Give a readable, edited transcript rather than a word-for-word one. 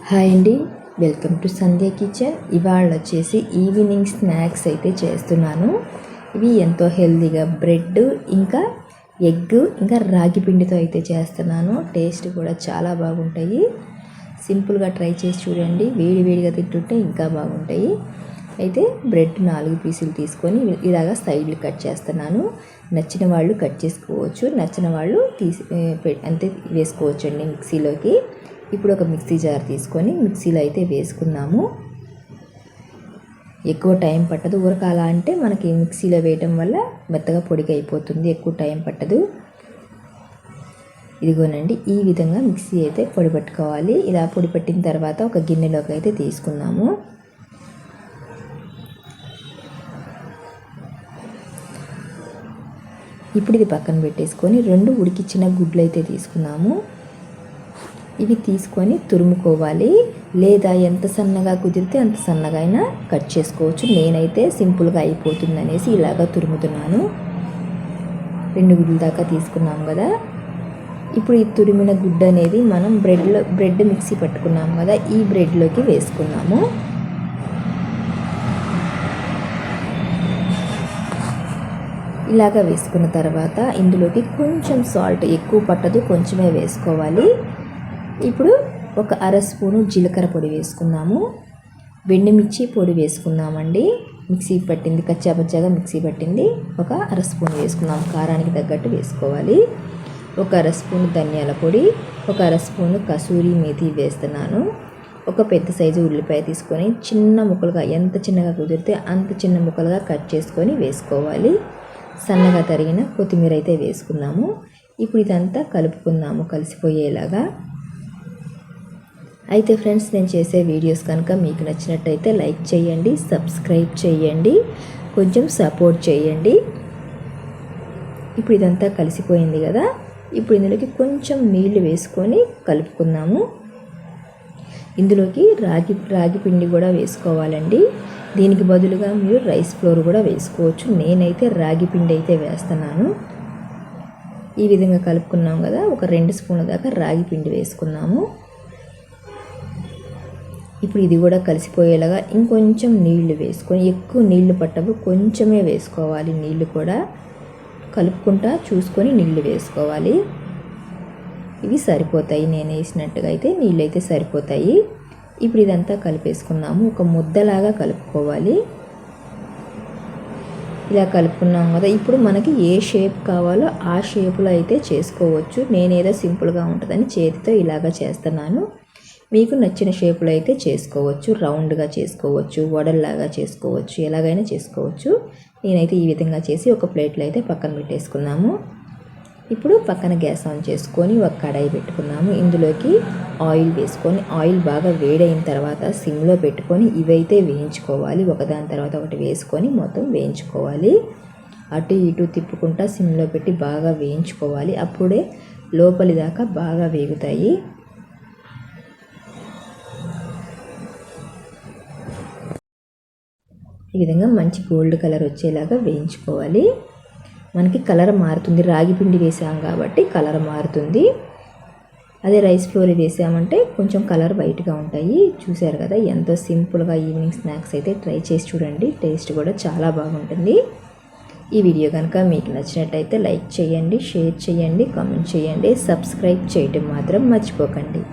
Hi అండి, welcome to Sandhya kitchen. ఇవాళ వచ్చేసి ఈవినింగ్ స్నాక్స్ అయితే చేస్తున్నాను. ఇవి ఎంతో హెల్తీగా బ్రెడ్ ఇంకా ఎగ్ ఇంకా రాగి పిండితో అయితే చేస్తున్నాను. టేస్ట్ కూడా చాలా బాగుంటాయి. సింపుల్గా ట్రై చేసి చూడండి. వేడివేడిగా తింటుంటే ఇంకా బాగుంటాయి. అయితే బ్రెడ్ 4 పీసులు తీసుకొని ఇలాగా సైడ్లు కట్ చేస్తున్నాను. నచ్చిన వాళ్ళు కట్ చేసుకోవచ్చు, నచ్చిన వాళ్ళు అంతే వేసుకోవచ్చు అండి మిక్సీలోకి. ఇప్పుడు ఒక మిక్సీ జార్ తీసుకొని మిక్సీలో అయితే వేసుకున్నాము. ఎక్కువ టైం పట్టదు. ఉరకాల అంటే మనకి మిక్సీలో వేయటం వల్ల మెత్తగా పొడిగా అయిపోతుంది, ఎక్కువ టైం పట్టదు. ఇదిగోనండి, ఈ విధంగా మిక్సీ అయితే పొడి పట్టుకోవాలి. ఇలా పొడి పట్టిన తర్వాత ఒక గిన్నెలోకి అయితే తీసుకున్నాము. ఇప్పుడు ఇది పక్కన పెట్టేసుకొని 2 ఉడికిచ్చిన గుడ్లు అయితే తీసుకున్నాము. ఇవి తీసుకొని తురుముకోవాలి, లేదా ఎంత సన్నగా కుదిరితే అంత సన్నగా అయినా కట్ చేసుకోవచ్చు. నేనైతే సింపుల్గా అయిపోతుంది అనేసి ఇలాగా తురుముతున్నాను. 2 గుడ్ల దాకా తీసుకున్నాం కదా. ఇప్పుడు ఈ తురిమిన గుడ్డ అనేది మనం బ్రెడ్ మిక్సీ పట్టుకున్నాం కదా, ఈ బ్రెడ్లోకి వేసుకున్నాము. ఇలాగా వేసుకున్న తర్వాత ఇందులోకి కొంచెం సాల్ట్, ఎక్కువ పట్టదు, కొంచెమే వేసుకోవాలి. ఇప్పుడు ఒక 1/2 స్పూను జీలకర్ర పొడి వేసుకున్నాము. వెండిమిర్చి పొడి వేసుకున్నామండి. మిక్సీ పట్టింది, కచ్చాపచ్చాగా మిక్సీ పట్టింది ఒక 1/2 స్పూన్ వేసుకున్నాం. కారానికి తగ్గట్టు వేసుకోవాలి. ఒక 1/2 స్పూను ధనియాల పొడి, ఒక 1/2 స్పూను కసూరి మేతి వేస్తున్నాను. ఒక పెద్ద సైజు ఉల్లిపాయ తీసుకొని చిన్న ముక్కలుగా, ఎంత చిన్నగా కుదిరితే అంత చిన్న ముక్కలుగా కట్ చేసుకొని వేసుకోవాలి. సన్నగా తరిగిన కొత్తిమీర అయితే వేసుకున్నాము. ఇప్పుడు ఇదంతా కలుపుకుందాము కలిసిపోయేలాగా. అయితే ఫ్రెండ్స్, నేను చేసే వీడియోస్ కనుక మీకు నచ్చినట్టయితే లైక్ చేయండి, సబ్స్క్రైబ్ చేయండి, కొంచెం సపోర్ట్ చేయండి. ఇప్పుడు ఇదంతా కలిసిపోయింది కదా. ఇప్పుడు ఇందులోకి కొంచెం నీళ్లు వేసుకొని కలుపుకుందాము. ఇందులోకి రాగి పిండి కూడా వేసుకోవాలండి. దీనికి బదులుగా మీరు రైస్ ఫ్లోర్ కూడా వేసుకోవచ్చు. నేనైతే రాగి పిండి అయితే వేస్తున్నాను. ఈ విధంగా కలుపుకున్నాం కదా. ఒక 2 స్పూన్ల దాకా రాగి పిండి వేసుకున్నాము. ఇప్పుడు ఇది కూడా కలిసిపోయేలాగా ఇంకొంచెం నీళ్లు వేసుకొని, ఎక్కువ నీళ్లు పట్టవు, కొంచెమే వేసుకోవాలి. నీళ్లు కూడా కలుపుకుంటా చూసుకొని నీళ్లు వేసుకోవాలి. ఇవి సరిపోతాయి, నేను వేసినట్టుగా అయితే నీళ్ళు అయితే సరిపోతాయి. ఇప్పుడు ఇదంతా కలిపేసుకున్నాము. ఒక ముద్దలాగా కలుపుకోవాలి. ఇలా కలుపుకున్నాం కదా. ఇప్పుడు మనకి ఏ షేప్ కావాలో ఆ షేప్లో అయితే చేసుకోవచ్చు. నేనేదో సింపుల్గా ఉంటుందని చేతితో ఇలాగా చేస్తున్నాను. మీకు నచ్చిన షేప్లో అయితే చేసుకోవచ్చు. రౌండ్గా చేసుకోవచ్చు, వడల్లాగా చేసుకోవచ్చు, ఎలాగైనా చేసుకోవచ్చు. నేనైతే ఈ విధంగా చేసి ఒక ప్లేట్లో అయితే పక్కన పెట్టేసుకున్నాము. ఇప్పుడు పక్కన గ్యాస్ ఆన్ చేసుకొని ఒక కడాయి పెట్టుకున్నాము. ఇందులోకి ఆయిల్ వేసుకొని, ఆయిల్ బాగా వేడైన తర్వాత సిమ్లో పెట్టుకొని ఇవైతే వేయించుకోవాలి. ఒకదాని తర్వాత ఒకటి వేసుకొని మొత్తం వేయించుకోవాలి. అటు ఇటు తిప్పుకుంటా సిమ్లో పెట్టి బాగా వేయించుకోవాలి. అప్పుడే లోపలి దాకా బాగా వేగుతాయి. ఈ విధంగా మంచి గోల్డ్ కలర్ వచ్చేలాగా వేయించుకోవాలి. మనకి కలర్ మారుతుంది, రాగి పిండి వేసాం కాబట్టి కలర్ మారుతుంది. అదే రైస్ ఫ్లోర్ వేసామంటే కొంచెం కలర్ వైట్గా ఉంటాయి. చూసారు కదా, ఎంతో సింపుల్గా ఈవినింగ్ స్నాక్స్ అయితే ట్రై చేసి చూడండి. టేస్ట్ కూడా చాలా బాగుంటుంది. ఈ వీడియో కనుక మీకు నచ్చినట్టయితే లైక్ చేయండి, షేర్ చేయండి, కామెంట్ చేయండి, సబ్స్క్రైబ్ చేయటం మాత్రం మర్చిపోకండి.